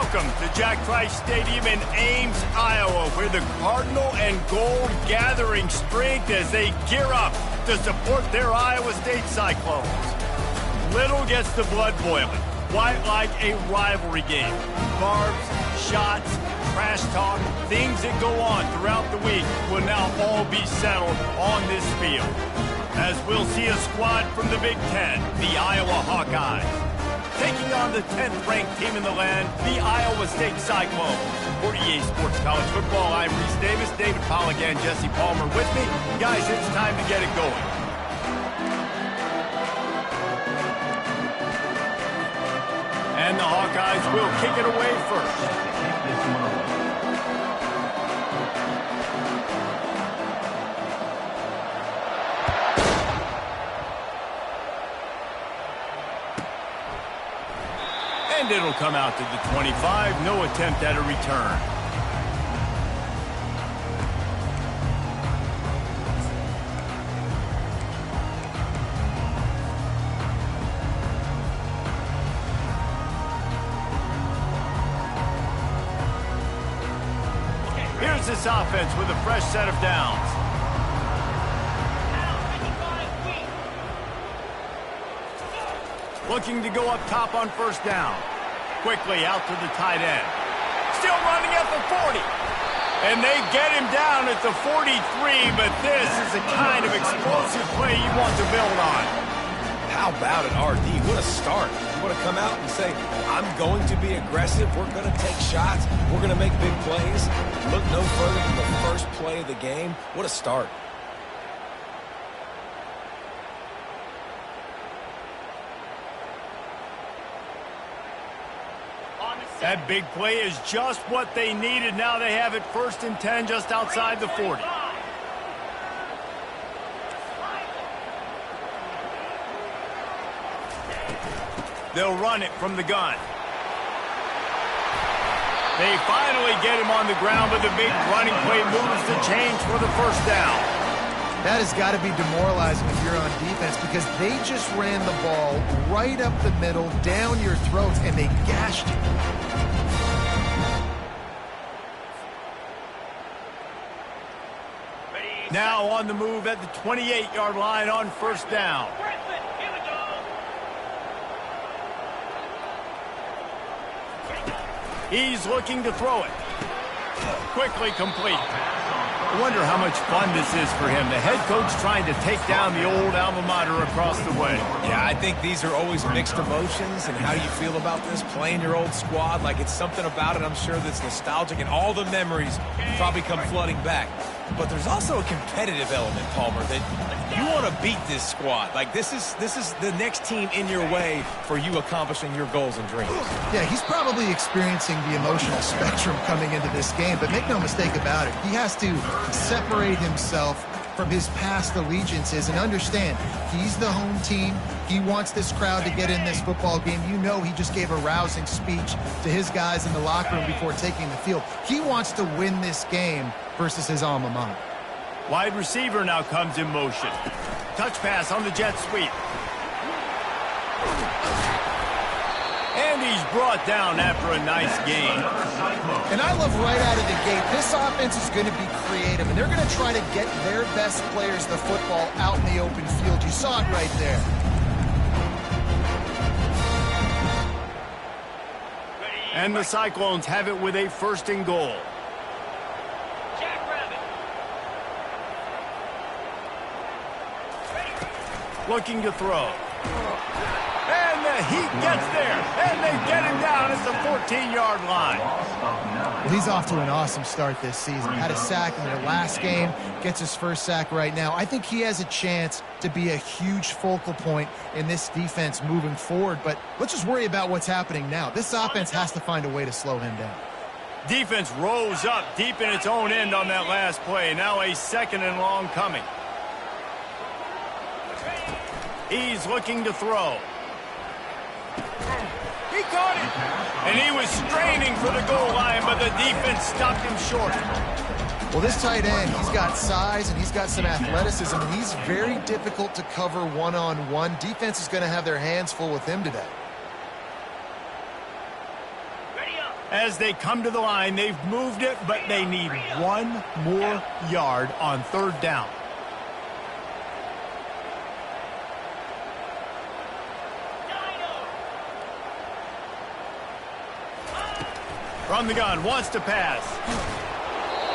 Welcome to Jack Trice Stadium in Ames, Iowa, where the Cardinal and Gold gathering strength as they gear up to support their Iowa State Cyclones. Little gets the blood boiling, quite like a rivalry game. Barbs, shots, trash talk, things that go on throughout the week will now all be settled on this field. As we'll see a squad from the Big Ten, the Iowa Hawkeyes, taking on the 10th-ranked team in the land, the Iowa State Cyclones. For EA Sports College Football, I'm Reese Davis, David Pollack, and Jesse Palmer with me. Guys, it's time to get it going. And the Hawkeyes will kick it away first. And it'll come out to the 25. No attempt at a return. Here's this offense with a fresh set of downs. Looking to go up top on first down. Quickly out to the tight end. Still running at the 40. And they get him down at the 43, but this is the kind of explosive play you want to build on. How about it, RD? What a start. You want to come out and say, I'm going to be aggressive, we're going to take shots, we're going to make big plays. Look no further than the first play of the game. What a start. That big play is just what they needed. Now they have it 1st and 10 just outside the 40. They'll run it from the gun. They finally get him on the ground, but the big running play moves the chains for the first down. That has got to be demoralizing if you're on defense because they just ran the ball right up the middle, down your throats, and they gashed you. Now on the move at the 28-yard line on first down. He's looking to throw it. Quickly complete. I wonder how much fun this is for him. The head coach trying to take down the old alma mater across the way. Yeah, I think these are always mixed emotions and how you feel about this, playing your old squad. Like, it's something about it, I'm sure, that's nostalgic, and all the memories probably come flooding back. But there's also a competitive element, Palmer, that you want to beat this squad. Like, this is the next team in your way for you accomplishing your goals and dreams. Yeah, he's probably experiencing the emotional spectrum coming into this game, but make no mistake about it. He has to separate himself from his past allegiances and understand he's the home team. He wants this crowd to get in this football game. You know he just gave a rousing speech to his guys in the locker room before taking the field. He wants to win this game versus his alma mater. Wide receiver now comes in motion. Touch pass on the jet sweep. And he's brought down after a nice gain. And I love right out of the gate, this offense is going to be creative, and they're going to try to get their best players the football out in the open field. You saw it right there. And the Cyclones have it with a 1st and goal. Looking to throw. And the heat gets there. And they get him down at the 14-yard line. Well, he's off to an awesome start this season. Had a sack in their last game. Gets his first sack right now. I think he has a chance to be a huge focal point in this defense moving forward. But let's just worry about what's happening now. This offense has to find a way to slow him down. Defense rose up deep in its own end on that last play. Now a 2nd and long coming. He's looking to throw. He caught it. And he was straining for the goal line, but the defense stopped him short. Well, this tight end, he's got size and he's got some athleticism, and he's very difficult to cover one-on-one. Defense is going to have their hands full with him today. As they come to the line, they've moved it, but they need one more yard on third down. From the gun, wants to pass.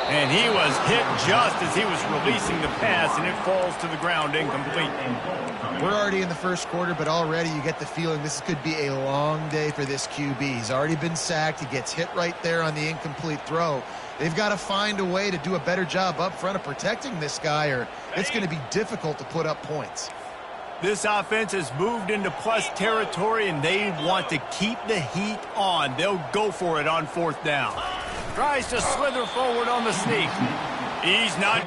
And he was hit just as he was releasing the pass, and it falls to the ground incomplete. We're already in the first quarter, but already you get the feeling this could be a long day for this QB. He's already been sacked. He gets hit right there on the incomplete throw. They've got to find a way to do a better job up front of protecting this guy, or it's going to be difficult to put up points. This offense has moved into plus territory, and they want to keep the heat on. They'll go for it on fourth down. Tries to slither forward on the sneak. He's not.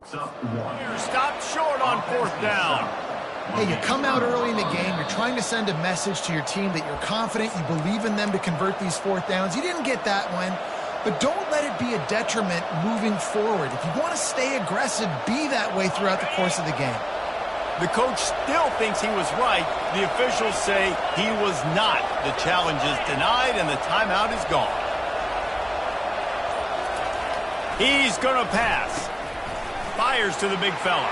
Stopped short on fourth down. Hey, you come out early in the game, you're trying to send a message to your team that you're confident, you believe in them to convert these fourth downs. You didn't get that one, but don't let it be a detriment moving forward. If you want to stay aggressive, be that way throughout the course of the game. The coach still thinks he was right. The officials say he was not. The challenge is denied, and the timeout is gone. He's going to pass. Fires to the big fella.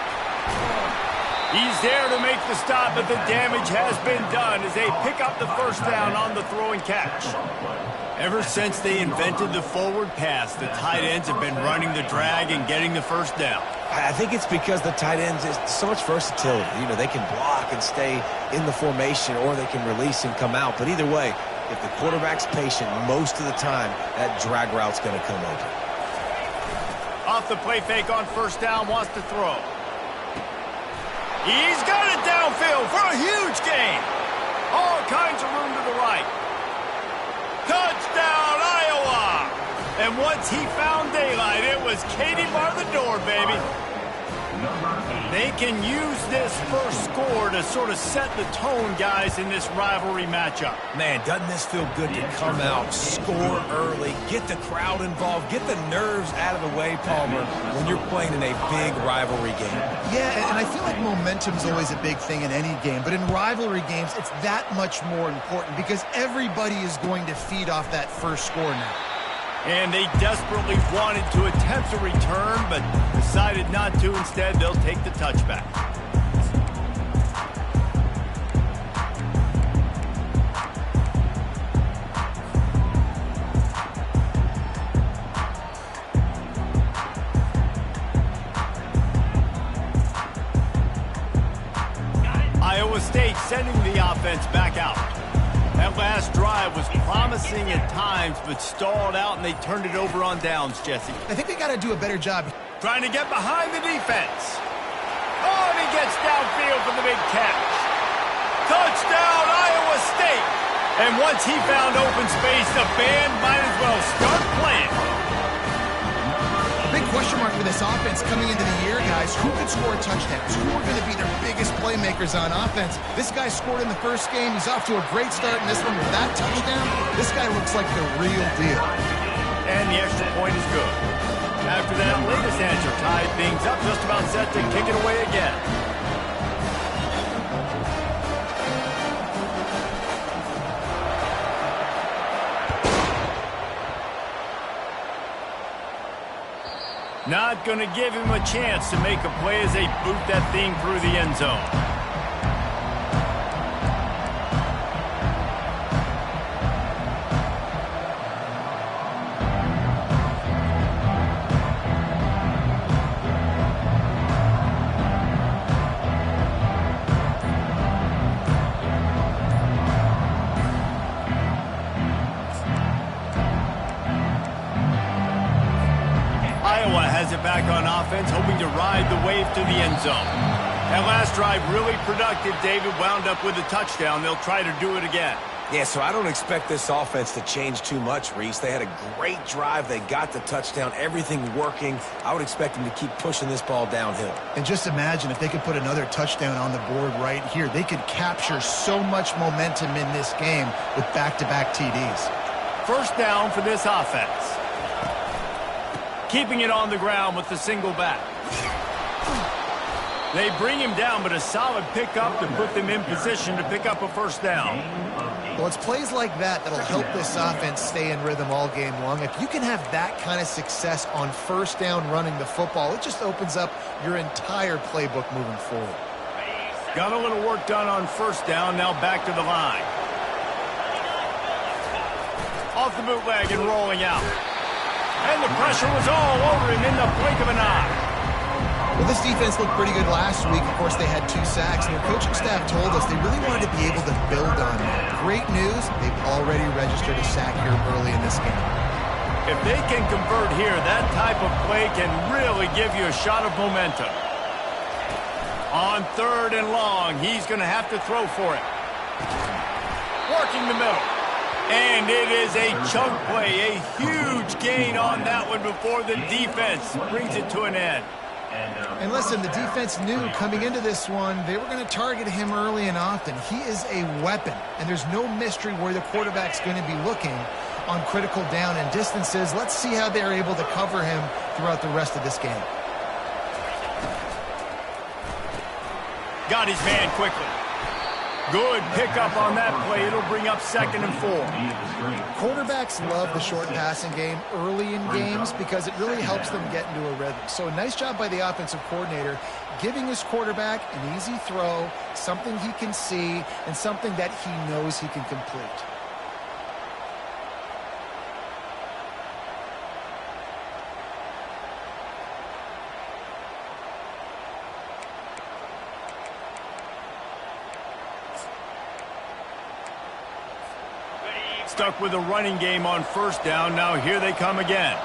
He's there to make the stop, but the damage has been done as they pick up the first down on the throw and catch. Ever since they invented the forward pass, the tight ends have been running the drag and getting the first down. I think it's because the tight ends is so much versatility. You know, they can block and stay in the formation, or they can release and come out. But either way, if the quarterback's patient, most of the time, that drag route's going to come open. Off the play fake on first down, wants to throw. He's got it downfield for a huge gain. All kinds of room to the right. Touchdown, Iowa! And once he found daylight, it was Katie bar the door, baby. They can use this first score to sort of set the tone, guys, in this rivalry matchup. Man, doesn't this feel good to come out, score early, get the crowd involved, get the nerves out of the way, Palmer, when you're playing in a big rivalry game? Yeah, and I feel like momentum's always a big thing in any game, but in rivalry games, it's that much more important because everybody is going to feed off that first score now. And they desperately wanted to attempt a return, but decided not to. Instead, they'll take the touchback. Iowa State sending the offense back out. That last drive was promising at times, but stalled out, and they turned it over on downs, Jesse. I think they got to do a better job. Trying to get behind the defense. Oh, and he gets downfield for the big catch. Touchdown, Iowa State. And once he found open space, the band might as well start playing. Big question mark for this offense coming into the year, guys. Who could score touchdowns? Who are going to be their biggest playmakers on offense? This guy scored in the first game. He's off to a great start in this one with that touchdown. This guy looks like the real deal. And the extra point is good. After that latest answer tied things up, just about set to kick it away again. Not going to give him a chance to make a play as they boot that thing through the end zone. Back on offense, hoping to ride the wave to the end zone. That last drive really productive. David wound up with a touchdown. They'll try to do it again. Yeah, so I don't expect this offense to change too much, Reese. They had a great drive. They got the touchdown. Everything working. I would expect them to keep pushing this ball downhill. And just imagine if they could put another touchdown on the board right here. They could capture so much momentum in this game with back-to-back TDs. First down for this offense. Keeping it on the ground with the single back. They bring him down, but a solid pickup to put them in position to pick up a first down. Well, it's plays like that that'll help this offense stay in rhythm all game long. If you can have that kind of success on first down running the football, it just opens up your entire playbook moving forward. Got a little work done on first down, now back to the line. Off the bootleg and rolling out. And the pressure was all over him in the blink of an eye. Well, this defense looked pretty good last week. Of course, they had 2 sacks, and their coaching staff told us they really wanted to be able to build on that. Great news, they've already registered a sack here early in this game. If they can convert here, that type of play can really give you a shot of momentum. On 3rd and long, he's going to have to throw for it. Working the middle. And it is a chunk play, a huge gain on that one before the defense brings it to an end. And listen, the defense knew coming into this one, they were going to target him early and often. He is a weapon, and there's no mystery where the quarterback's going to be looking on critical down and distances. Let's see how they're able to cover him throughout the rest of this game. Got his man quickly. Good pickup on that play. It'll bring up 2nd and 4. Quarterbacks love the short passing game early in games because it really helps them get into a rhythm. So a nice job by the offensive coordinator giving his quarterback an easy throw, something he can see, and something that he knows he can complete. Stuck with a running game on first down. Now here they come again.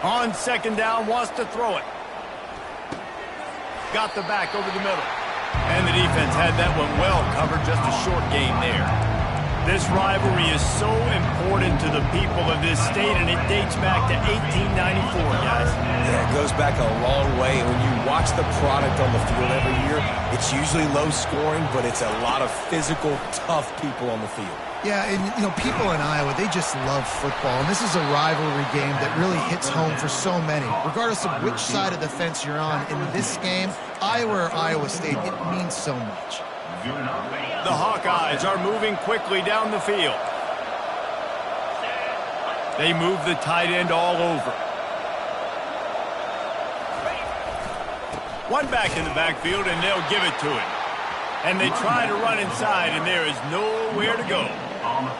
On 2nd down, wants to throw it. Got the back over the middle. And the defense had that one well covered. Just a short game there. This rivalry is so important to the people of this state, and it dates back to 1894, guys. Yeah, it goes back a long way. And when you watch the product on the field every year, it's usually low scoring, but it's a lot of physical, tough people on the field. Yeah, and, you know, people in Iowa, they just love football. And this is a rivalry game that really hits home for so many. Regardless of which side of the fence you're on, in this game, Iowa or Iowa State, it means so much. The Hawkeyes are moving quickly down the field. They move the tight end all over. One back in the backfield, and they'll give it to him. And they try to run inside, and there is nowhere to go.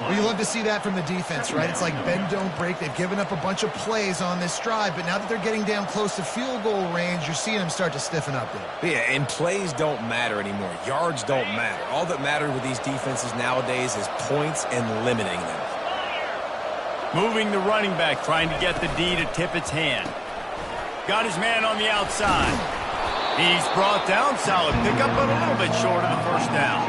Well, you love to see that from the defense, right? It's like bend, don't break. They've given up a bunch of plays on this drive, but now that they're getting down close to field goal range, you're seeing them start to stiffen up there. Yeah, and plays don't matter anymore. Yards don't matter. All that matters with these defenses nowadays is points and limiting them. Moving the running back, trying to get the D to tip its hand. Got his man on the outside. He's brought down, solid pickup, but a little bit short of the first down.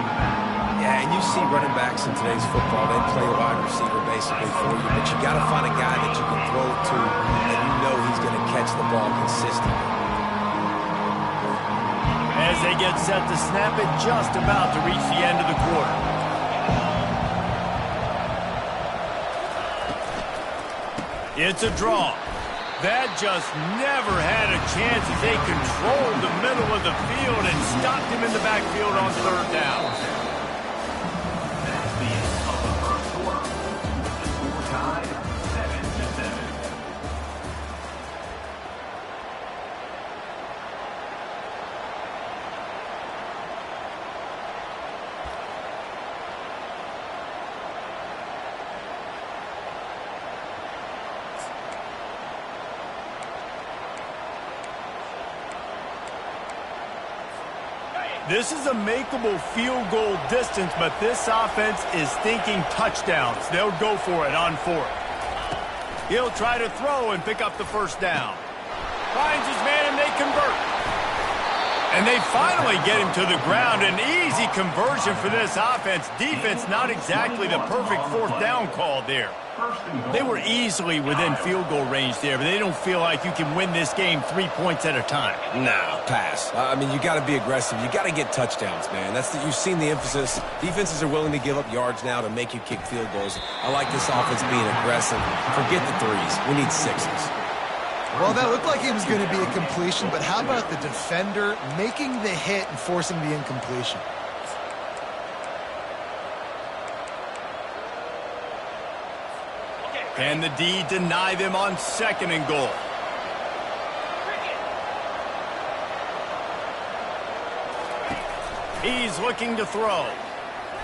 Yeah, and you see running backs in today's football, they play a wide receiver basically for you, but you got to find a guy that you can throw it to and you know he's going to catch the ball consistently. As they get set to snap it, just about to reach the end of the quarter. It's a draw. That just never had a chance as they controlled the middle of the field and stopped him in the backfield on 3rd down. This is a makeable field goal distance, but this offense is thinking touchdowns. They'll go for it on 4th. He'll try to throw and pick up the first down. Finds his man and they convert. And they finally get him to the ground. An easy conversion for this offense. Defense not exactly the perfect 4th down call there. They were easily within field goal range there, but they don't feel like you can win this game 3 points at a time. No, pass. I mean, you got to be aggressive. You got to get touchdowns, man. You've seen the emphasis. Defenses are willing to give up yards now to make you kick field goals. I like this offense being aggressive. Forget the 3s. We need 6s. Well, that looked like it was going to be a completion, but how about the defender making the hit and forcing the incompletion? Can the D deny them on 2nd and goal? He's looking to throw.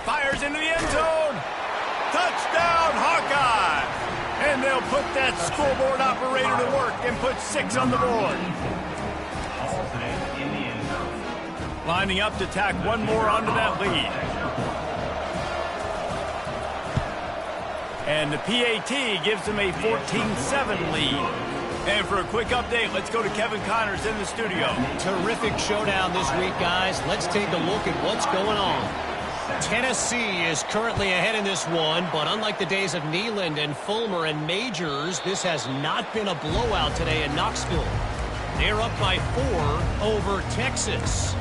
Fires into the end zone. Touchdown, Hawkeye! And they'll put that scoreboard operator to work and put 6 on the board. Lining up to tack one more onto that lead. And the PAT gives them a 14-7 lead. And for a quick update, let's go to Kevin Connors in the studio. Terrific showdown this week, guys. Let's take a look at what's going on. Tennessee is currently ahead in this one, but unlike the days of Neyland and Fulmer and Majors, this has not been a blowout today in Knoxville. They're up by 4 over Texas.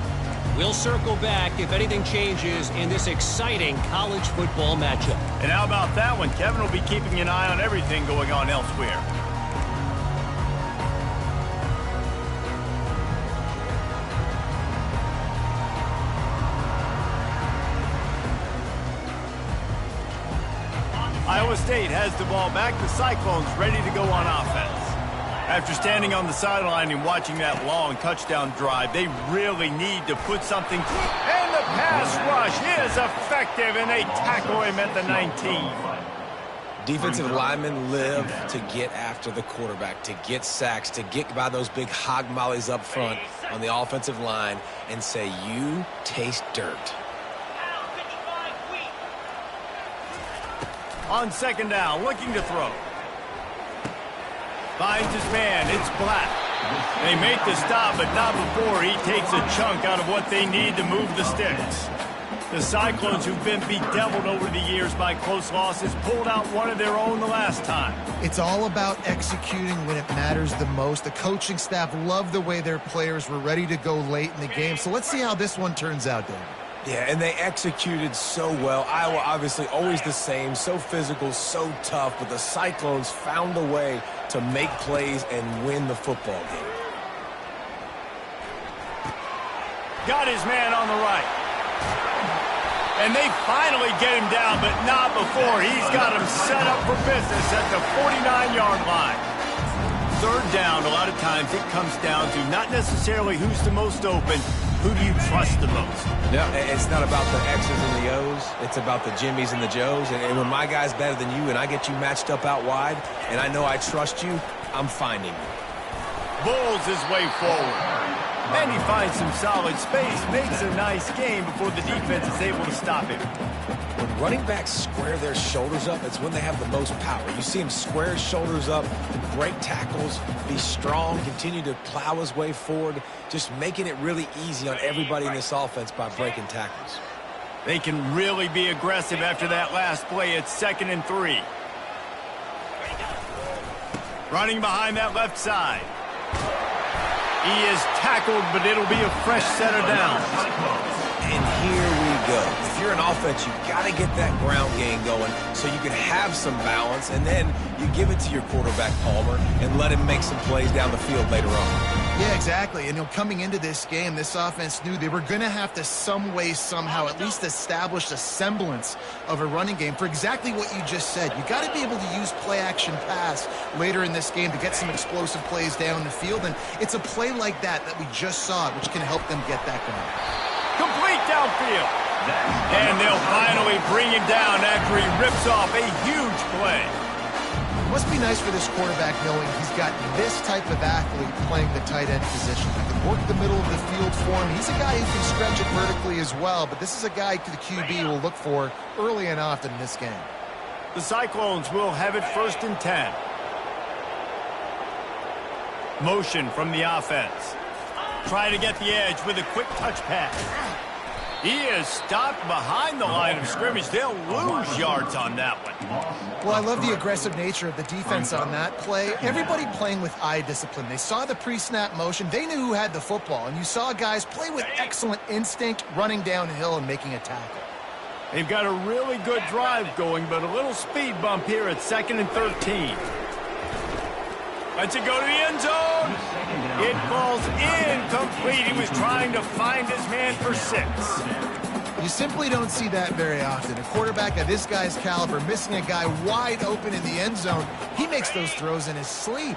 We'll circle back if anything changes in this exciting college football matchup. And how about that one? Kevin will be keeping an eye on everything going on elsewhere. Iowa State has the ball back. The Cyclones ready to go on offense. After standing on the sideline and watching that long touchdown drive, they really need to put something. And the pass rush is effective, and they tackle him at the 19. Defensive linemen live to get after the quarterback, to get sacks, to get by those big hog mollies up front on the offensive line and say, you taste dirt. On 2nd down, looking to throw. Finds his man. It's Black. They make the stop, but not before he takes a chunk out of what they need to move the sticks. The Cyclones, who've been bedeviled over the years by close losses, pulled out one of their own the last time. It's all about executing when it matters the most. The coaching staff loved the way their players were ready to go late in the game. So let's see how this one turns out, David. Yeah, and they executed so well. Iowa obviously always the same, so physical, so tough, but the Cyclones found a way to make plays and win the football game. Got his man on the right. And they finally get him down, but not before he's got him set up for business at the 49-yard line. 3rd down, a lot of times it comes down to not necessarily who's the most open, who do you trust the most? No, it's not about the X's and the O's. It's about the Jimmies and the Joes. And when my guy's better than you and I get you matched up out wide and I know I trust you, I'm finding you. Bowles his way forward. And he finds some solid space, makes a nice game before the defense is able to stop him. When running backs square their shoulders up, it's when they have the most power. You see him square his shoulders up, break tackles, be strong, continue to plow his way forward, just making it really easy on everybody in this offense by breaking tackles. They can really be aggressive after that last play. It's 2nd and 3. Running behind that left side. He is tackled, but it'll be a fresh set of downs. And here we go. If you're an offense, you've got to get that ground game going so you can have some balance, and then you give it to your quarterback, Palmer, and let him make some plays down the field later on. Yeah, exactly. And coming into this game, this offense knew they were going to have to some way, somehow, at least establish a semblance of a running game for exactly what you just said. You got to be able to use play-action pass later in this game to get some explosive plays down the field, and it's a play like that we just saw, which can help them get that going. Complete downfield. And they'll finally bring him down after he rips off a huge play. It must be nice for this quarterback knowing he's got this type of athlete playing the tight end position. He can work the middle of the field for him. He's a guy who can stretch it vertically as well, but this is a guy the QB will look for early and often in this game. The Cyclones will have it 1st and 10. Motion from the offense. Trying to get the edge with a quick touch pass. He is stopped behind the line of scrimmage. They'll lose yards on that one. Well, I love the aggressive nature of the defense on that play. Everybody playing with eye discipline. They saw the pre-snap motion. They knew who had the football. And you saw guys play with excellent instinct, running downhill and making a tackle. They've got a really good drive going, but a little speed bump here at 2nd and 13. Lets it go to the end zone. It falls incomplete. He was trying to find his man for 6. You simply don't see that very often. A quarterback of this guy's caliber missing a guy wide open in the end zone, he makes those throws in his sleep.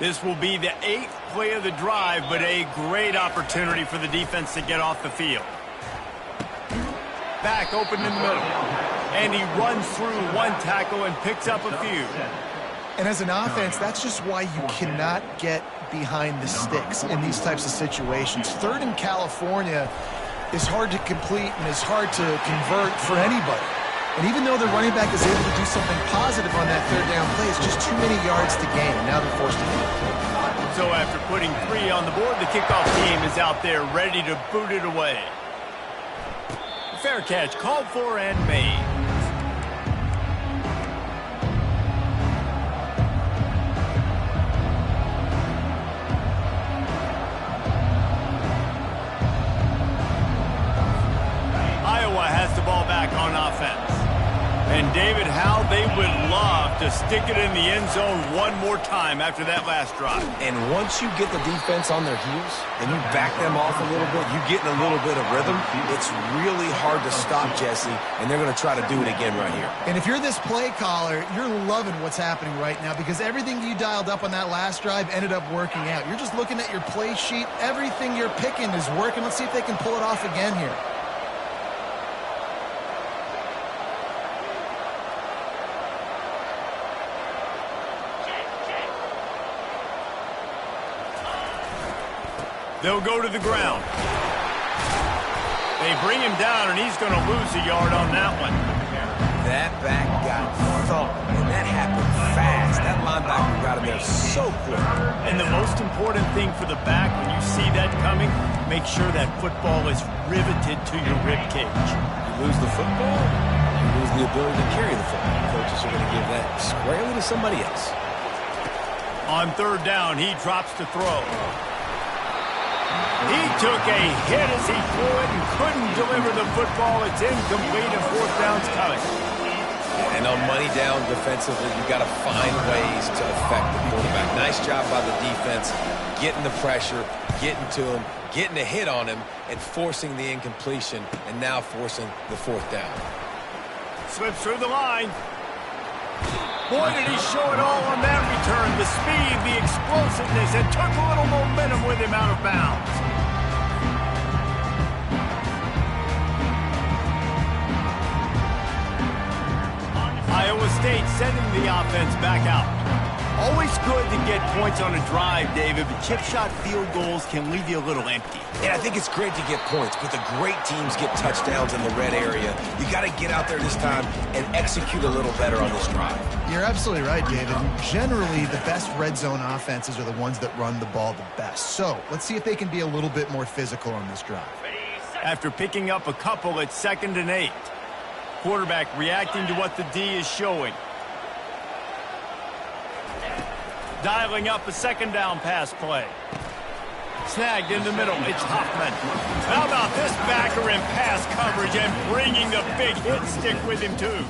This will be the 8th play of the drive, but a great opportunity for the defense to get off the field. Back open in the middle. And he runs through one tackle and picks up a few. And as an offense, that's just why you cannot get behind the sticks in these types of situations. 3rd in California is hard to complete and is hard to convert for anybody. And even though the running back is able to do something positive on that 3rd down play, it's just too many yards to gain. Now they're forced to gain. So after putting 3 on the board, the kickoff team is out there ready to boot it away. Fair catch called for and made. Iowa has the ball back on offense. And David, how they would love to stick it in the end zone one more time after that last drive. And once you get the defense on their heels and you back them off a little bit, you get in a little bit of rhythm, it's really hard to stop, Jesse, and they're going to try to do it again right here. And if you're this play caller, you're loving what's happening right now because everything you dialed up on that last drive ended up working out. You're just looking at your play sheet. Everything you're picking is working. Let's see if they can pull it off again here. They'll go to the ground. They bring him down, and he's going to lose a yard on that one. That back got thumped, and that happened fast. That linebacker got him there so quick. And the most important thing for the back, when you see that coming, make sure that football is riveted to your rib cage. You lose the football, you lose the ability to carry the football. Coaches are going to give that squarely to somebody else. On 3rd down, he drops to throw. He took a hit as he threw it and couldn't deliver the football. It's incomplete and 4th down's coming. And on money down defensively, you've got to find ways to affect the quarterback. Nice job by the defense, getting the pressure, getting to him, getting a hit on him, and forcing the incompletion, and now forcing the 4th down. Slips through the line. Boy, did he show it all on that return. The speed, the explosiveness, and took a little momentum with him out of bounds. Iowa State sending the offense back out. Always good to get points on a drive, David, but chip shot field goals can leave you a little empty. Yeah, I think it's great to get points, but the great teams get touchdowns in the red area. You got to get out there this time and execute a little better on this drive. You're absolutely right, David. Generally, the best red zone offenses are the ones that run the ball the best. So let's see if they can be a little bit more physical on this drive. After picking up a couple at 2nd and 8. Quarterback reacting to what the D is showing. Dialing up a 2nd down pass play. Snagged in the middle. It's Hoffman. How about this backer in pass coverage and bringing the big hit stick with him, too?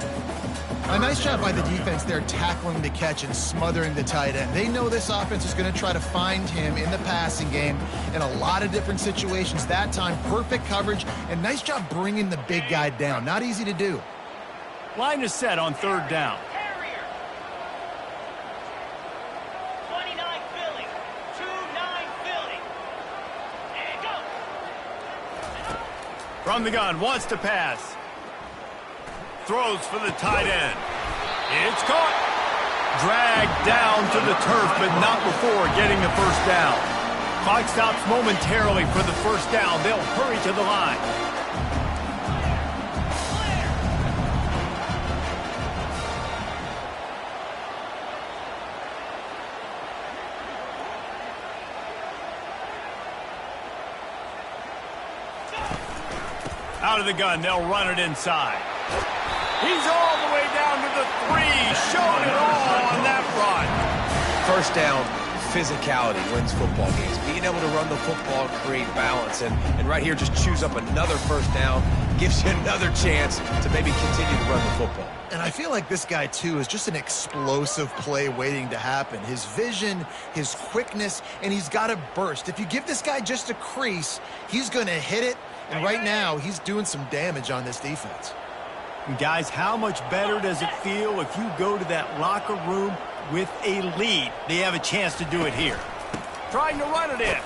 A nice job by the defense there tackling the catch and smothering the tight end. They know this offense is going to try to find him in the passing game in a lot of different situations. That time, perfect coverage, and nice job bringing the big guy down. Not easy to do. Line is set on 3rd down. From the gun, wants to pass. Throws for the tight end. It's caught. Dragged down to the turf, but not before getting the 1st down. Clock stops momentarily for the 1st down. They'll hurry to the line. Out of the gun, they'll run it inside. He's all the way down to the 3, showing it all on that run. 1st down, physicality wins football games. Being able to run the football and create balance. And right here, just choose up another first down, gives you another chance to maybe continue to run the football. And I feel like this guy, too, is just an explosive play waiting to happen. His vision, his quickness, and he's got a burst. If you give this guy just a crease, he's going to hit it. And right now, he's doing some damage on this defense. And guys, how much better does it feel if you go to that locker room with a lead? They have a chance to do it here. Trying to run it in.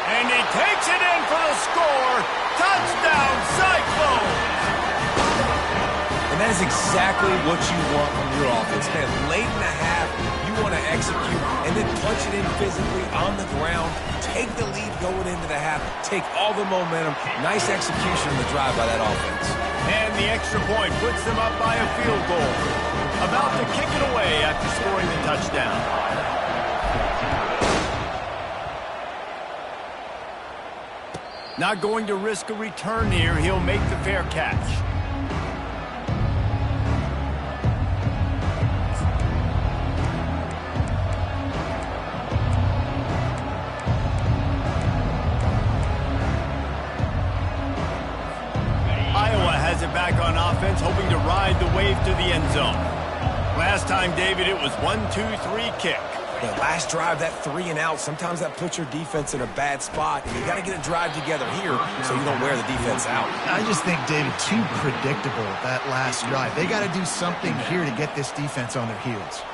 And he takes it in for the score. Touchdown, Cyclones! And that is exactly what you want from your offense, man. Late in the half, you want to execute and then punch it in physically on the ground. Take the lead going into the half. Take all the momentum. Nice execution on the drive by that offense. And the extra point puts them up by a field goal. About to kick it away after scoring the touchdown. Not going to risk a return here. He'll make the fair catch. Iowa has it back on offense, hoping to ride the wave to the end zone. Last time, David, it was 1-2-3 kick. The last drive, that 3 and out, sometimes that puts your defense in a bad spot. And you got to get a drive together here so you don't wear the defense out. I just think, David, too predictable, that last drive. They got to do something here to get this defense on their heels.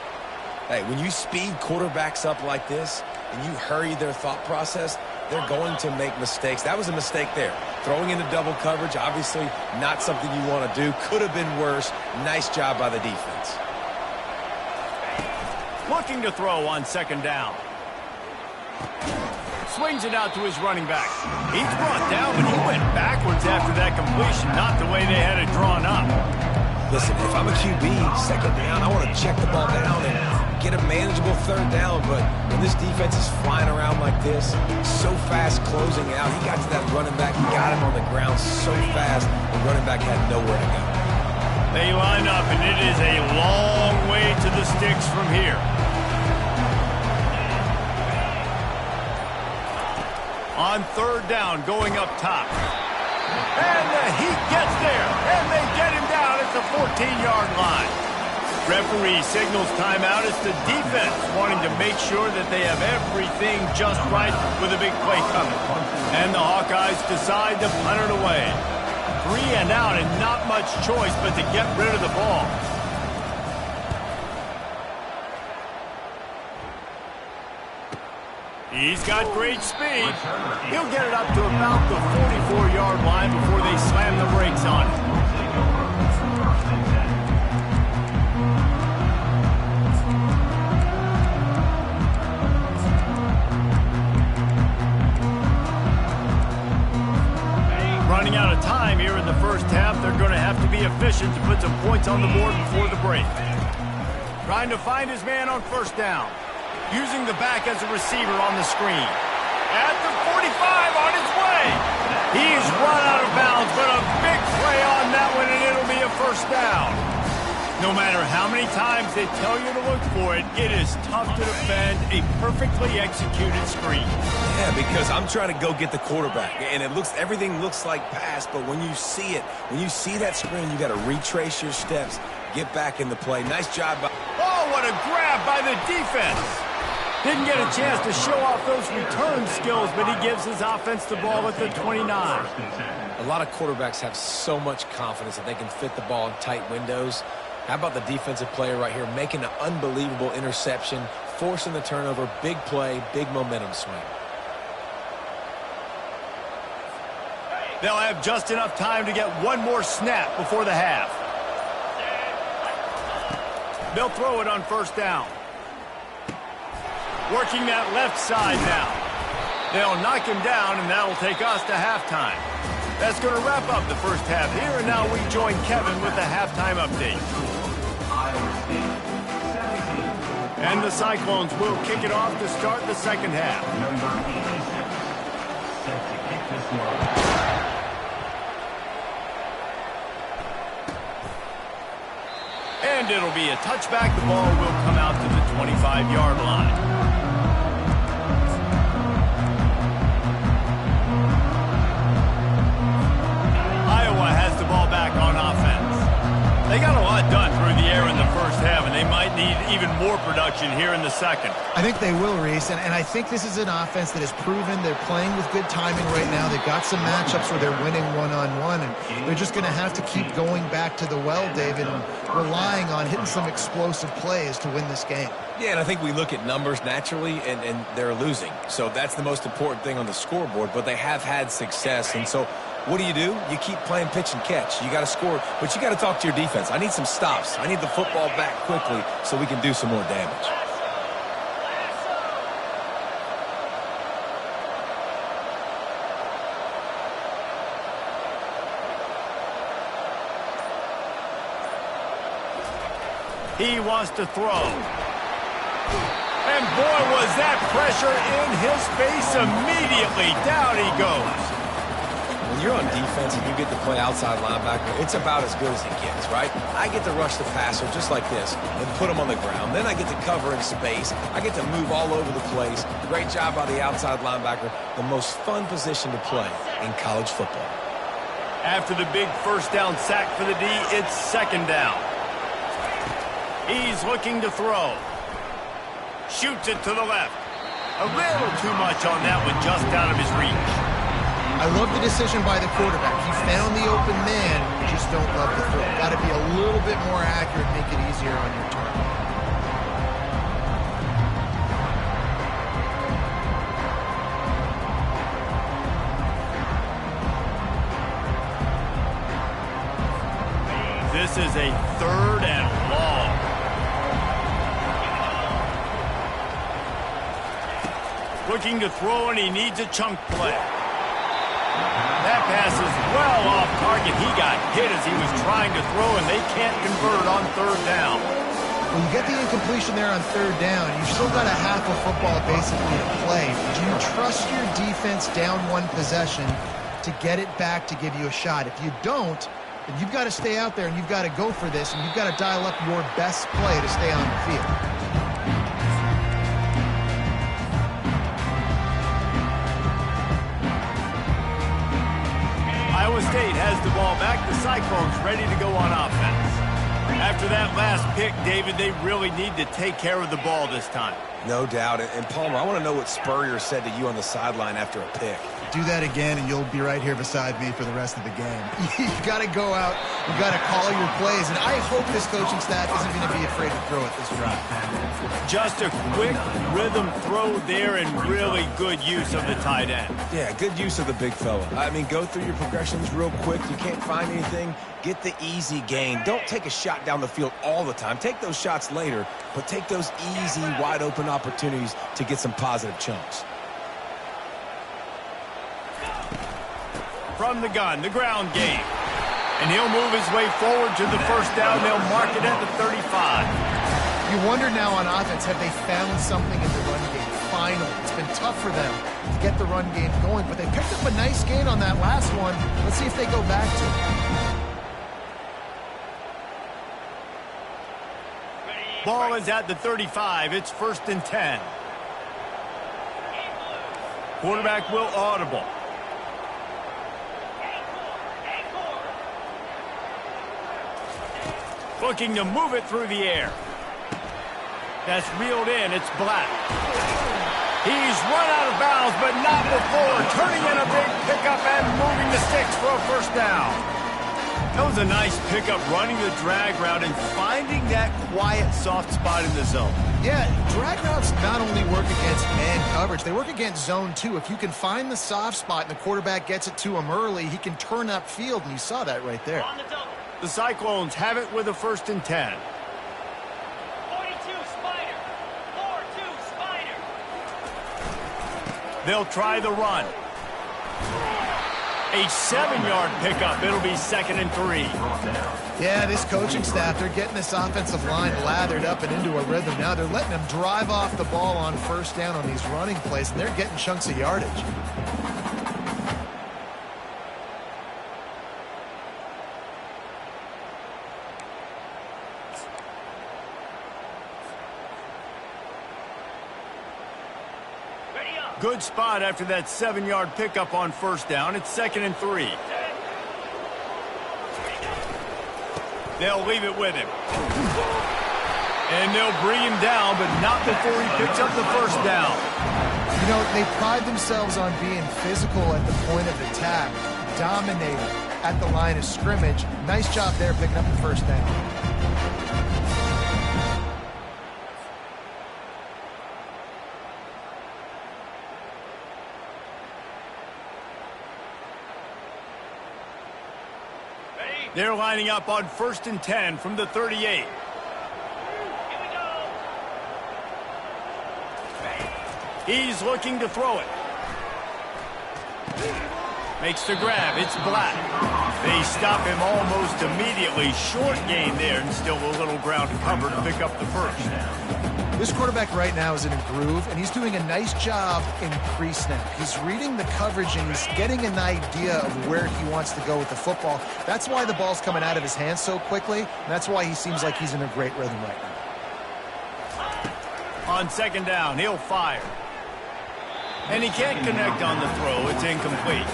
Hey, when you speed quarterbacks up like this and you hurry their thought process, they're going to make mistakes. That was a mistake there. Throwing into double coverage, obviously not something you want to do. Could have been worse. Nice job by the defense. Looking to throw on second down. Swings it out to his running back. He's brought down, but he went backwards after that completion. Not the way they had it drawn up. Listen, if I'm a QB, second down, I want to check the ball down and get a manageable third down. But when this defense is flying around like this, so fast closing out, he got to that running back, got him on the ground so fast, the running back had nowhere to go. They line up, and it is a long way to the sticks from here. On third down, going up top. And the Heat gets there, and they get him down at the 14-yard line. Referee signals timeout. It's the defense wanting to make sure that they have everything just right with a big play coming. And the Hawkeyes decide to punt it away. 3 and out, and not much choice but to get rid of the ball. He's got great speed. He'll get it up to about the 44-yard line before they slam the brakes on it. Running out of time here in the first half. They're going to have to be efficient to put some points on the board before the break. Trying to find his man on first down. Using the back as a receiver on the screen. At the 45, on his way. He's run out of bounds, but a big play on that one, and it'll be a first down. No matter how many times they tell you to look for it, it is tough to defend a perfectly executed screen. Yeah, because I'm trying to go get the quarterback, and everything looks like pass, but when you see it, when you see that screen, you got to retrace your steps, get back in the play. Nice job by... Oh, what a grab by the defense. Didn't get a chance to show off those return skills, but he gives his offense the ball at the 29. A lot of quarterbacks have so much confidence that they can fit the ball in tight windows. How about the defensive player right here making an unbelievable interception, forcing the turnover, big play, big momentum swing. They'll have just enough time to get one more snap before the half. They'll throw it on first down. Working that left side now. They'll knock him down, and that'll take us to halftime. That's going to wrap up the first half here, and now we join Kevin with the halftime update. And the Cyclones will kick it off to start the second half. And it'll be a touchback. The ball will come out to the 25-yard line. They got a lot done through the air in the first half, and they might need even more production here in the second. I think they will, Reese, and I think this is an offense that has proven they're playing with good timing right now. They've got some matchups where they're winning one-on-one, and they're just going to have to keep going back to the well, David, and relying on hitting some explosive plays to win this game. Yeah, and I think we look at numbers naturally, and they're losing. So that's the most important thing on the scoreboard, but they have had success. And so what do? You keep playing pitch and catch. You got to score, but you got to talk to your defense. I need some stops. I need the football back quickly so we can do some more damage. He wants to throw. And boy, was that pressure in his face immediately. Down he goes. When you're on defense and you get to play outside linebacker, it's about as good as it gets, right? I get to rush the passer just like this and put him on the ground. Then I get to cover in space. I get to move all over the place. Great job by the outside linebacker. The most fun position to play in college football. After the big first down sack for the D, it's second down. He's looking to throw. Shoots it to the left. A little too much on that one, just out of his reach. I love the decision by the quarterback. He found the open man. You just don't love the throw. Got to be a little bit more accurate, make it easier on your target. This is a third and long. Looking to throw, and he needs a chunk play. That pass is well off target. He got hit as he was trying to throw, and they can't convert on third down. When you get the incompletion there on third down, you've still got a half of football basically to play. Do you trust your defense down one possession to get it back to give you a shot? If you don't, then you've got to stay out there and you've got to go for this, and you've got to dial up your best play to stay on the field. Iowa State has the ball back. The Cyclones ready to go on offense. After that last pick, David, they really need to take care of the ball this time. No doubt. And Palmer, I want to know what Spurrier said to you on the sideline after a pick. Do that again, and you'll be right here beside me for the rest of the game. You've got to go out. You've got to call your plays, and I hope this coaching staff isn't going to be afraid to throw it this drive. Just a quick rhythm throw there and really good use of the tight end. Yeah, good use of the big fella. I mean, go through your progressions real quick. You can't find anything. Get the easy gain. Don't take a shot down the field all the time. Take those shots later, but take those easy, wide-open opportunities to get some positive chunks. From the gun, the ground game. And he'll move his way forward to the first down. They'll mark it at the 35. You wonder now on offense, have they found something in the run game? Finally. It's been tough for them to get the run game going, but they picked up a nice gain on that last one. Let's see if they go back to it. Ball is at the 35. It's first and 10. Quarterback will audible. Looking to move it through the air. That's reeled in. It's Black. He's run out of bounds, but not before. Turning in a big pickup and moving the sticks for a first down. That was a nice pickup, running the drag route and finding that quiet, soft spot in the zone. Yeah, drag routes not only work against man coverage, they work against zone too. If you can find the soft spot and the quarterback gets it to him early, he can turn upfield, and you saw that right there. The Cyclones have it with a first and 10. 42 Spider. 4-2 Spider. They'll try the run. A 7-yard pickup. It'll be second and 3. Yeah, this coaching staff, they're getting this offensive line lathered up and into a rhythm. Now they're letting them drive off the ball on first down on these running plays, and they're getting chunks of yardage. Good spot after that 7-yard pickup on first down. It's second and 3. They'll leave it with him. And they'll bring him down, but not before he picks up the first down. You know, they pride themselves on being physical at the point of attack, dominating at the line of scrimmage. Nice job there picking up the first down. They're lining up on 1st and 10 from the 38. Here we go. He's looking to throw it. Makes the grab. It's Black. They stop him almost immediately. Short gain there, and still a little ground to cover to pick up the first. This quarterback right now is in a groove, and he's doing a nice job in pre-snap. He's reading the coverage, and he's getting an idea of where he wants to go with the football. That's why the ball's coming out of his hands so quickly, and that's why he seems like he's in a great rhythm right now. On 2nd down, he'll fire. And he can't connect on the throw. It's incomplete.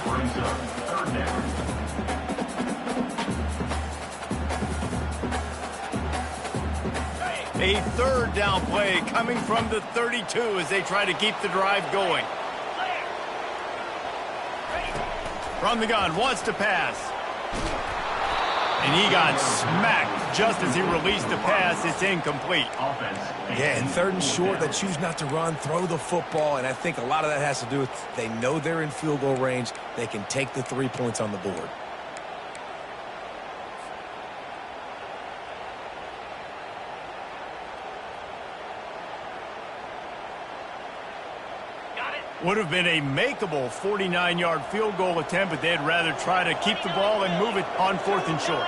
Brings up 3rd down. A 3rd down play coming from the 32 as they try to keep the drive going. From the gun, wants to pass. And he got smacked just as he released the pass. It's incomplete. Yeah, and 3rd and short, they choose not to run, throw the football, and I think a lot of that has to do with they know they're in field goal range. They can take the 3 points on the board. Would have been a makeable 49-yard field goal attempt, but they'd rather try to keep the ball and move it on 4th and short.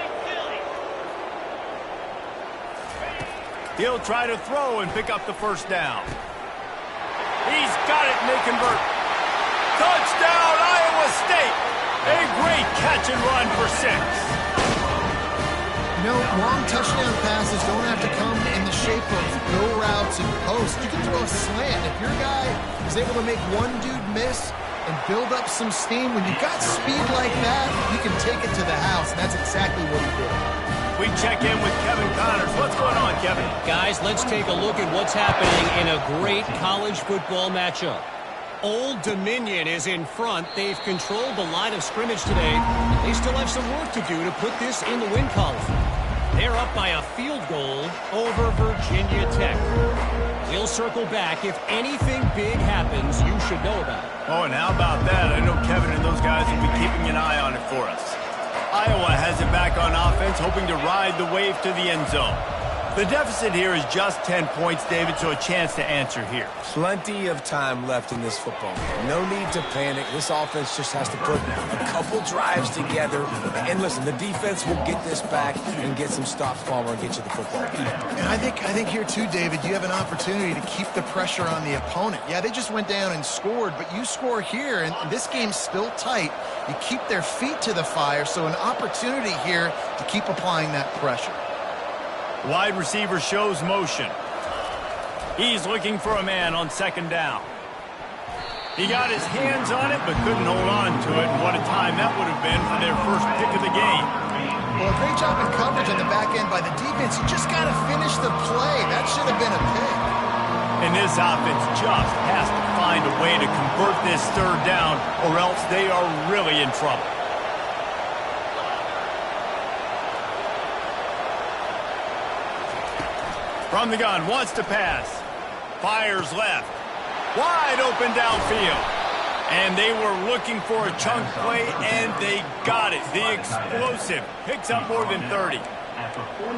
He'll try to throw and pick up the first down. He's got it, and they convert. Touchdown, Iowa State! A great catch and run for 6. You know, long touchdown passes don't have to come in the shape of go routes and posts. You can throw a slant. If your guy is able to make one dude miss and build up some steam, when you've got speed like that, you can take it to the house, and that's exactly what he did. We check in with Kevin Connors. What's going on, Kevin? Guys, let's take a look at what's happening in a great college football matchup. Old Dominion is in front. They've controlled the line of scrimmage today. They still have some work to do to put this in the win column. They're up by a field goal over Virginia Tech. We'll circle back. If anything big happens, you should know about it. Oh, and how about that? I know Kevin and those guys will be keeping an eye on it for us. Iowa has it back on offense, hoping to ride the wave to the end zone. The deficit here is just 10 points, David, so a chance to answer here. Plenty of time left in this football game. No need to panic. This offense just has to put a couple drives together. And listen, the defense will get this back and get some stops, Palmer, and get you the football back. And I think here too, David, you have an opportunity to keep the pressure on the opponent. Yeah, they just went down and scored, but you score here, and this game's still tight. You keep their feet to the fire, so an opportunity here to keep applying that pressure. Wide receiver shows motion. He's looking for a man on 2nd down. He got his hands on it, but couldn't hold on to it. And what a time that would have been for their first pick of the game. Well, a great job in coverage on the back end by the defense. You just got to finish the play. That should have been a pick. And this offense just has to find a way to convert this 3rd down, or else they are really in trouble. From the gun, wants to pass. Fires left. Wide open downfield. And they were looking for a chunk play, and they got it. The explosive picks up more than 30.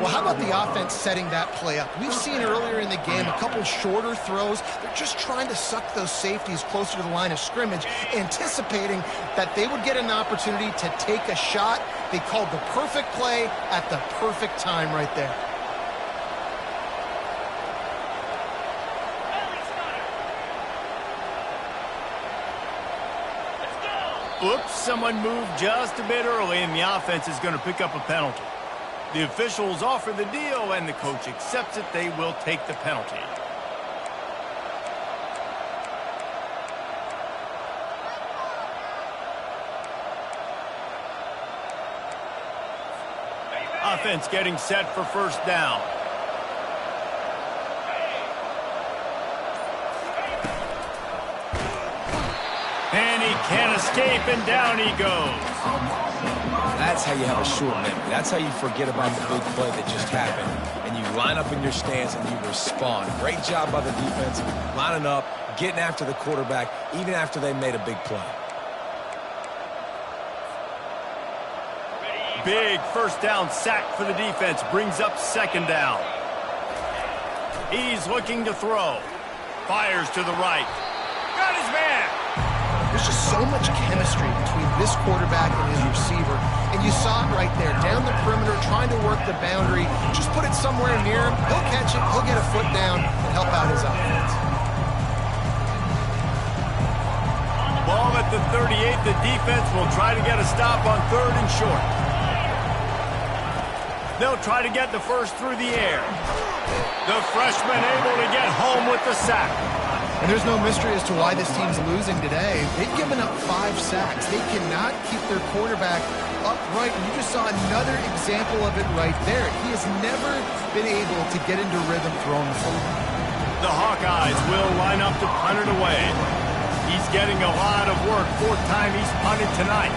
Well, how about the offense setting that play up? We've seen earlier in the game a couple shorter throws. They're just trying to suck those safeties closer to the line of scrimmage, anticipating that they would get an opportunity to take a shot. They called the perfect play at the perfect time right there. Oops, someone moved just a bit early, and the offense is going to pick up a penalty. The officials offer the deal, and the coach accepts it. They will take the penalty. offense getting set for first down. And he can't escape, and down he goes. That's how you have a short memory. That's how you forget about the big play that just happened. And you line up in your stance and you respond. Great job by the defense, lining up, getting after the quarterback, even after they made a big play. Big first down sack for the defense, brings up second down. He's looking to throw. Fires to the right. Got his man. There's just so much chemistry between this quarterback and his receiver. And you saw it right there, down the perimeter, trying to work the boundary. Just put it somewhere near him. He'll catch it. He'll get a foot down and help out his offense. Ball at the 38. The defense will try to get a stop on third and short. They'll try to get the first through the air. The freshman able to get home with the sack. And there's no mystery as to why this team's losing today. They've given up 5 sacks. They cannot keep their quarterback upright. And you just saw another example of it right there. He has never been able to get into rhythm throwing the football. The Hawkeyes will line up to punt it away. He's getting a lot of work. 4th time he's punted tonight.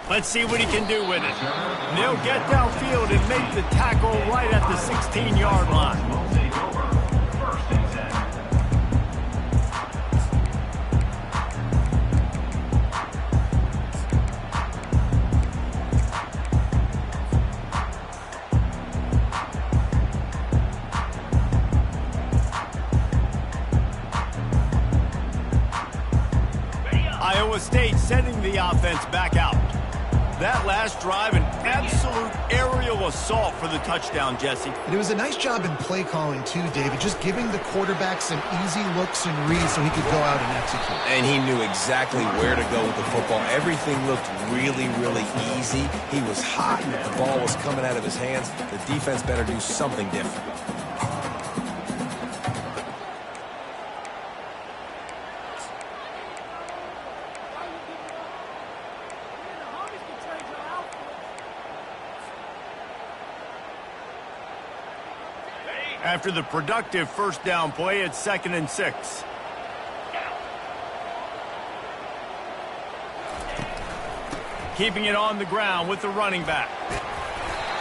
Let's see what he can do with it. They'll get downfield and make the tackle right at the 16-yard line. Iowa State sending the offense back out. That last drive, an absolute aerial assault for the touchdown, Jesse. And it was a nice job in play calling, too, David, just giving the quarterback some easy looks and reads so he could go out and execute. And he knew exactly where to go with the football. Everything looked really, really easy. He was hot. The ball was coming out of his hands. The defense better do something different. After the productive first down play, it's 2nd and 6. Keeping it on the ground with the running back.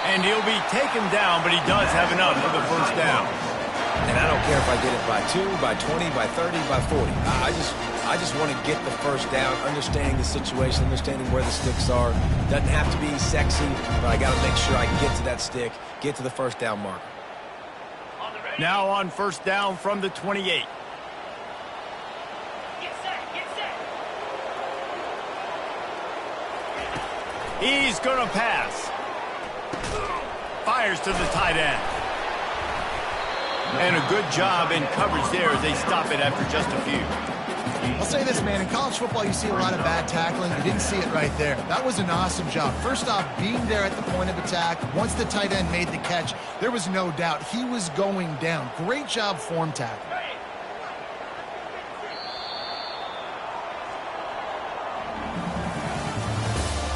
And he'll be taken down, but he does have enough for the first down. And I don't care if I get it by 2, by 20, by 30, by 40. I just want to get the first down, understanding the situation, understanding where the sticks are. Doesn't have to be sexy, but I got to make sure I get to that stick, get to the first down marker. Now on first down from the 28. Get set, get set. He's going to pass. Fires to the tight end. And a good job in coverage there as they stop it after just a few. I'll say this, man. In college football, you see a lot of bad tackling. You didn't see it right there. That was an awesome job. First off, being there at the point of attack. Once the tight end made the catch, there was no doubt he was going down. Great job form tackle.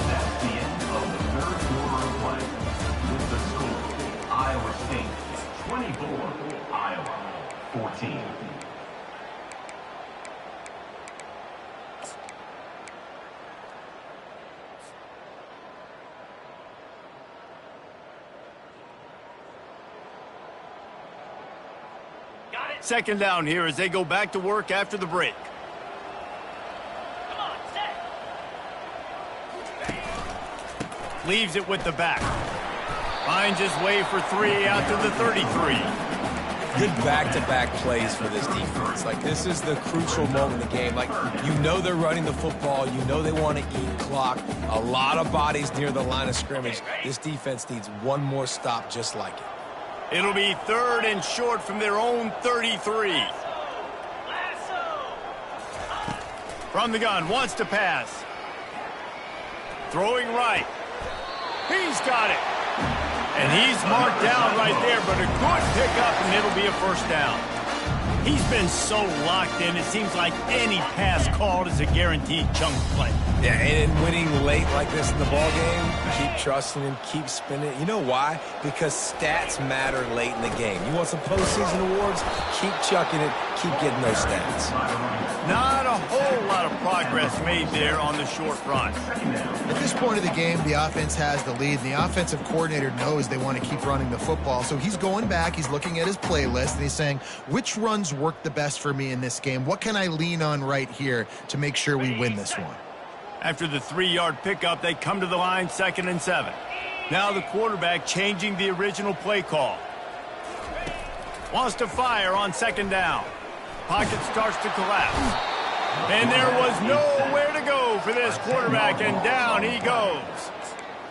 That's the end of the 3rd quarter of play. With the score, Iowa State 24, Iowa 14. Second down here as they go back to work after the break. Come on, set. Leaves it with the back. Finds his way for 3 out to the 33. Good back-to-back plays for this defense. Like, this is the crucial moment in the game. Like, you know they're running the football. You know they want to eat clock. A lot of bodies near the line of scrimmage. This defense needs one more stop just like it. It'll be 3rd and short from their own 33. Lasso. From the gun, wants to pass. Throwing right. He's got it. And he's marked down right there, but a good pickup, and it'll be a first down. He's been so locked in, it seems like any pass called is a guaranteed chunk play. Yeah, and winning late like this in the ball game, keep trusting him, keep spinning. You know why? Because stats matter late in the game. You want some postseason awards? Keep chucking it, keep getting those stats. Not a whole lot of progress made there on the short run. At this point of the game, the offense has the lead. The offensive coordinator knows they want to keep running the football. So he's going back, he's looking at his playlist, and he's saying, which runs work the best for me in this game? What can I lean on right here to make sure we win this one? After the 3-yard pickup, they come to the line 2nd and 7. Now the quarterback changing the original play call. Wants to fire on 2nd down. Pocket starts to collapse. And there was nowhere to go for this quarterback, and down he goes.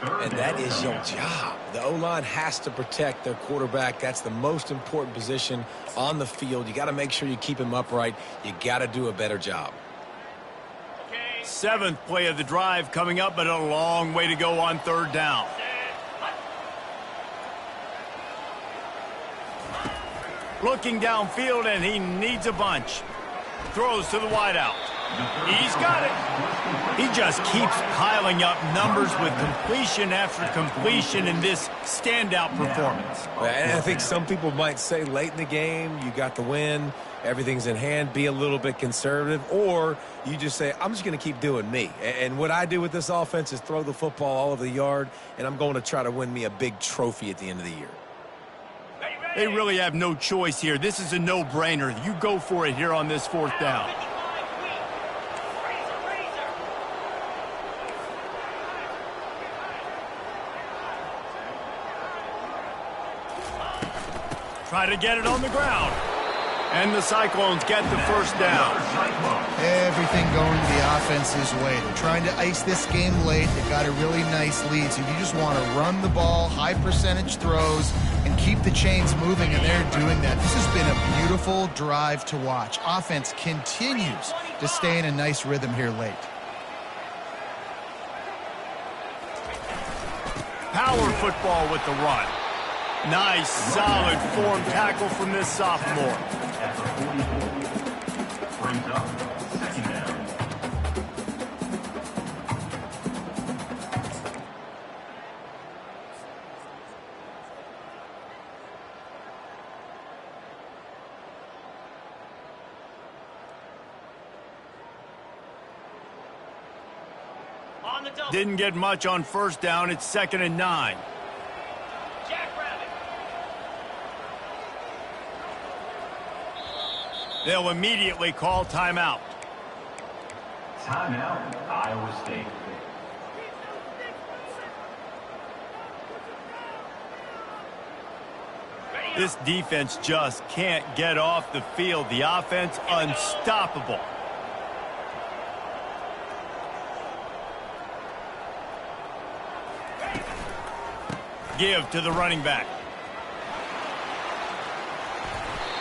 And that is your job. The O-line has to protect their quarterback. That's the most important position on the field. You got to make sure you keep him upright. You got to do a better job. 7th play of the drive coming up, but a long way to go on 3rd down. Looking downfield, and he needs a bunch. Throws to the wideout. He's got it. He just keeps piling up numbers with completion after completion in this standout performance. And I think some people might say late in the game, you got the win, everything's in hand, be a little bit conservative, or you just say, I'm just going to keep doing me. And what I do with this offense is throw the football all over the yard, and I'm going to try to win me a big trophy at the end of the year. They really have no choice here. This is a no-brainer. You go for it here on this 4th down. Try to get it on the ground. And the Cyclones get the 1st down. Everything going to the offense's way. They're trying to ice this game late. They've got a really nice lead, so you just want to run the ball, high percentage throws, and keep the chains moving, and they're doing that. This has been a beautiful drive to watch. Offense continues to stay in a nice rhythm here late. Power football with the run. Nice, solid form tackle from this sophomore. At the 44, brings up 2nd down. On the double. Didn't get much on 1st down. It's 2nd and 9. Jackrabbit. They'll immediately call timeout. Timeout, Iowa State. This defense just can't get off the field. The offense unstoppable. Give to the running back.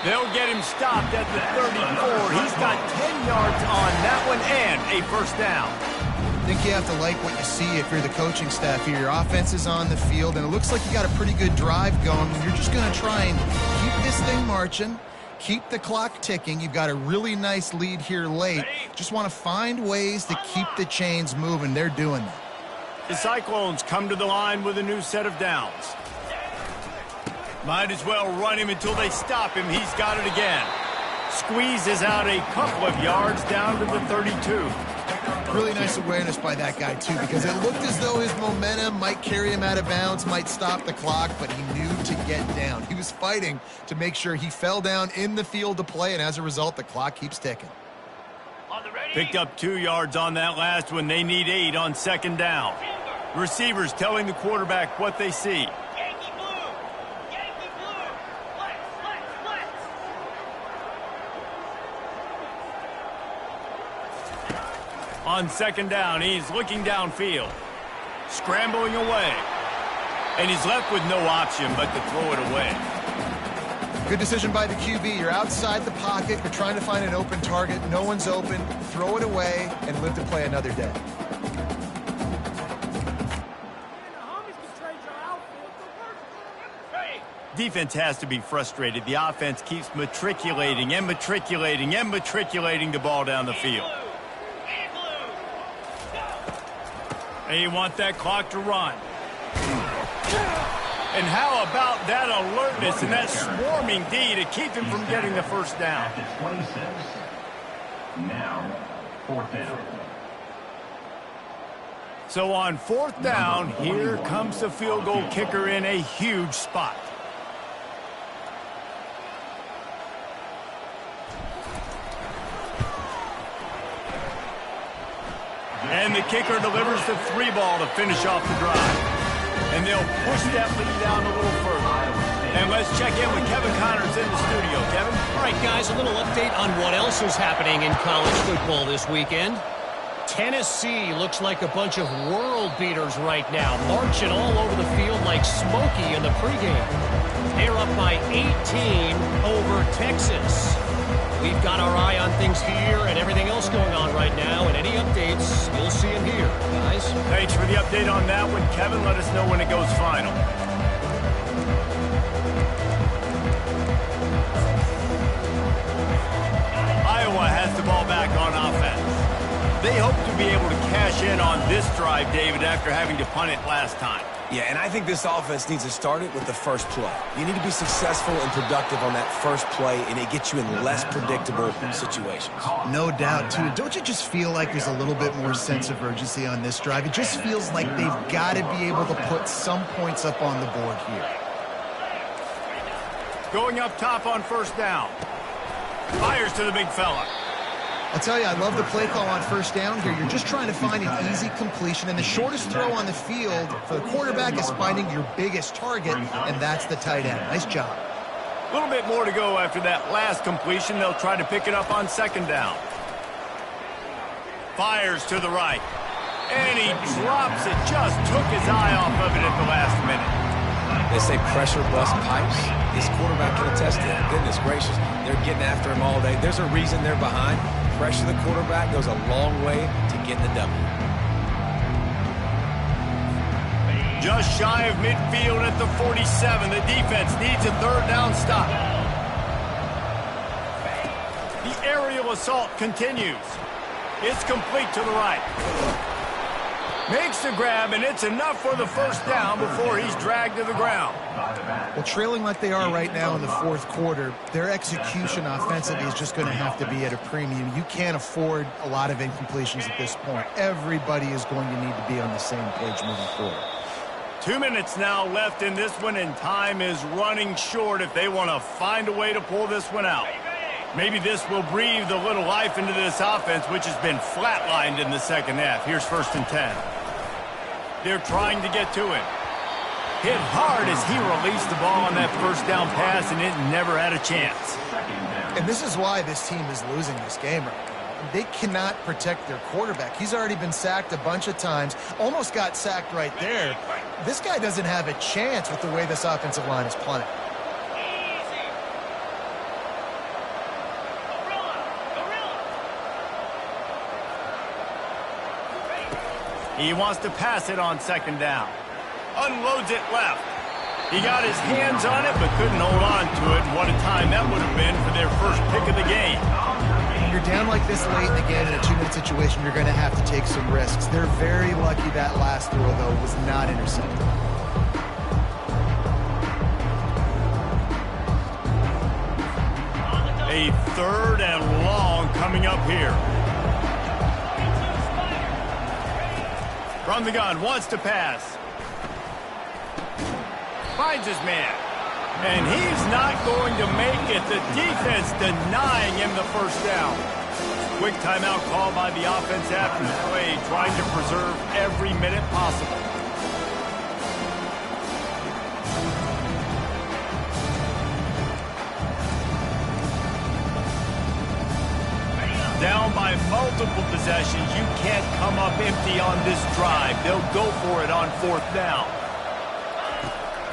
They'll get him stopped at the 34. He's got 10 yards on that one and a 1st down. I think you have to like what you see if you're the coaching staff here. Your offense is on the field, and it looks like you got a pretty good drive going. You're just going to try and keep this thing marching, keep the clock ticking. You've got a really nice lead here late. Just want to find ways to keep the chains moving. They're doing that. The Cyclones come to the line with a new set of downs. Might as well run him until they stop him. He's got it again. Squeezes out a couple of yards down to the 32. Really nice awareness by that guy, too, because it looked as though his momentum might carry him out of bounds, might stop the clock, but he knew to get down. He was fighting to make sure he fell down in the field to play, and as a result, the clock keeps ticking. Picked up 2 yards on that last one. They need 8 on 2nd down. Receivers telling the quarterback what they see. Yankee blue. Yankee blue. Flex, flex, flex. On 2nd down, he's looking downfield. Scrambling away. And he's left with no option but to throw it away. Good decision by the QB. You're outside the pocket. You're trying to find an open target. No one's open. Throw it away and live to play another day. defense has to be frustrated. The offense keeps matriculating and matriculating and matriculating the ball down the field. And you want that clock to run. And how about that alertness and that swarming D to keep him from getting the first down? At 26. Now, 4th down. So on 4th down, here comes the field goal kicker in a huge spot. And the kicker delivers the 3 ball to finish off the drive. And they'll push that lead down a little further. And let's check in with Kevin Connors in the studio. Kevin? All right, guys, a little update on what else is happening in college football this weekend. Tennessee looks like a bunch of world beaters right now, marching all over the field like Smokey in the pregame. They're up by 18 over Texas. We've got our eye on things here and everything else going on right now, and any updates, you'll see them here, guys. Thanks for the update on that one, Kevin. Let us know when it goes final. Iowa has the ball back on offense. They hope to be able to cash in on this drive, David, after having to punt it last time. Yeah, and I think this offense needs to start it with the first play. You need to be successful and productive on that first play, and it gets you in less predictable situations. No doubt, too. Don't you just feel like there's a little bit more sense of urgency on this drive? It just feels like they've got to be able to put some points up on the board here. Going up top on 1st down. Fires to the big fella. I'll tell you, I love the play call on 1st down here. You're just trying to find an easy completion, and the shortest throw on the field for the quarterback is finding your biggest target, and that's the tight end. Nice job. A little bit more to go after that last completion. They'll try to pick it up on 2nd down. Fires to the right. And he drops it. Just took his eye off of it at the last minute. They say pressure busts pipes. This quarterback can attest to that. Goodness gracious, they're getting after him all day. There's a reason they're behind. Pressure the quarterback goes a long way to getting the W. Just shy of midfield at the 47. The defense needs a 3rd down stop. The aerial assault continues. It's complete to the right. Makes the grab, and it's enough for the 1st down before he's dragged to the ground. Well, trailing like they are right now in the 4th quarter, their execution offensively is just going to have to be at a premium. You can't afford a lot of incompletions at this point. Everybody is going to need to be on the same page moving forward. 2 minutes now left in this one, and time is running short if they want to find a way to pull this one out. Maybe this will breathe a little life into this offense, which has been flatlined in the 2nd half. Here's 1st and 10. They're trying to get to him. Hit hard as he released the ball on that 1st down pass, and it never had a chance. And this is why this team is losing this game right now. They cannot protect their quarterback. He's already been sacked a bunch of times, almost got sacked right there. This guy doesn't have a chance with the way this offensive line is playing. He wants to pass it on 2nd down. Unloads it left. He got his hands on it, but couldn't hold on to it. And what a time that would have been for their first pick of the game. When you're down like this late in the game in a 2-minute situation, you're going to have to take some risks. They're very lucky that last throw, though, was not intercepted. A 3rd and long coming up here. From the gun, wants to pass. Finds his man. And he's not going to make it. The defense denying him the 1st down. Quick timeout call by the offense after the play, trying to preserve every minute possible. Down by multiple possessions, you can't come up empty on this drive. They'll go for it on 4th down.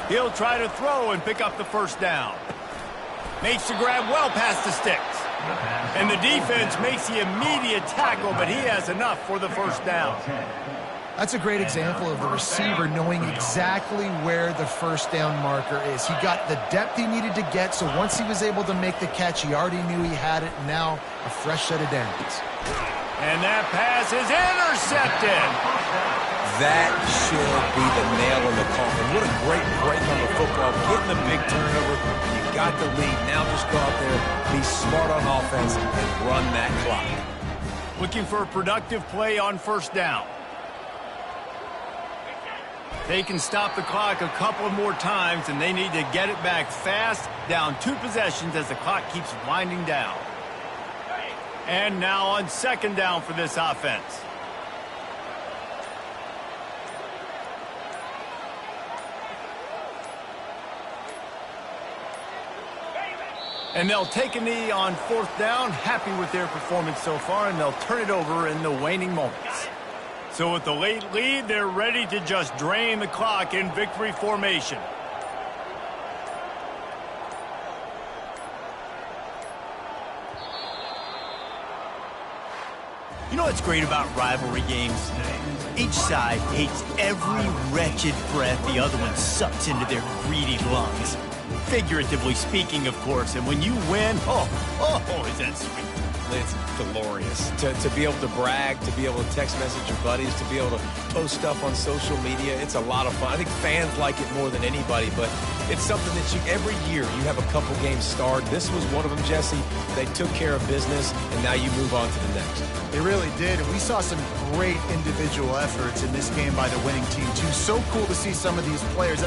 He'll try to throw and pick up the 1st down. Makes the grab well past the sticks. And the defense makes the immediate tackle, but he has enough for the 1st down. That's a great example of the receiver knowing exactly where the first down marker is. He got the depth he needed to get, so once he was able to make the catch, he already knew he had it, and now a fresh set of downs. And that pass is intercepted. That should be the nail in the coffin. What a great break on the football. Getting the big turnover. You got the lead. Now just go out there, be smart on offense, and run that clock. Looking for a productive play on first down. They can stop the clock a couple more times, and they need to get it back fast, down 2 possessions as the clock keeps winding down. And now on second down for this offense. And they'll take a knee on fourth down, happy with their performance so far, and they'll turn it over in the waning moments. So with the late lead, they're ready to just drain the clock in victory formation. You know what's great about rivalry games? Each side hates every wretched breath the other one sucks into their greedy lungs. Figuratively speaking, of course, and when you win, oh, is that sweet. It's glorious. To be able to brag, to be able to text message your buddies, to be able to post stuff on social media, it's a lot of fun. I think fans like it more than anybody, but it's something that every year you have a couple games starred. This was one of them, Jesse. They took care of business, and now you move on to the next. They really did, and we saw some great individual efforts in this game by the winning team, too. So cool to see some of these players.